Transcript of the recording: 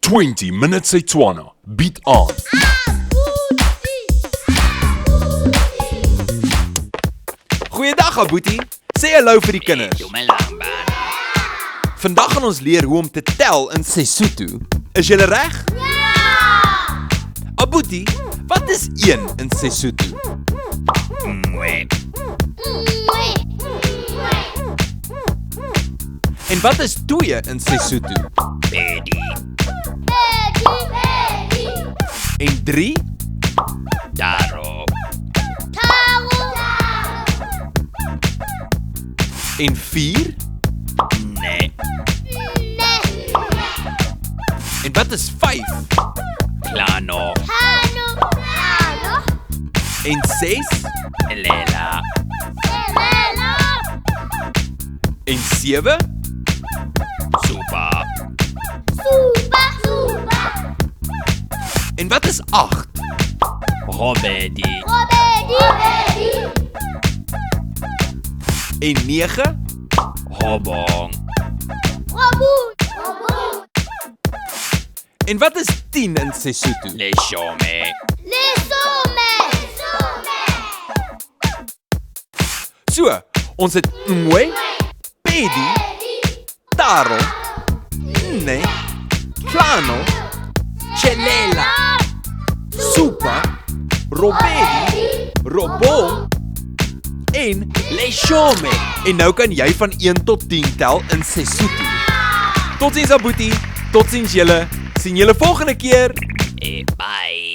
20 Minutes Setswana. Bied aan. Goeiedag Abuti, sê hallo vir die kinders. Vandag gaan ons leer hoe om te tel in Sesotho. Is julle reg? Ja! Abuti, wat is 1 in Sesotho? En wat is 2 in Sesotho? En 3? En 4? En wat is 5? En 6? En 7? En wat is 8? En 9? En wat is 10 in Sesotho? So, ons het Mwe, Pedi, Taro, Nne, Klano, Chelela, Supa, Robedi, Robong en Leshome. En nou kan jy van 1 tot 10 tel in Sesotho. Totsiens Abuti, totsiens julle. Sien julle volgende keer. Bye.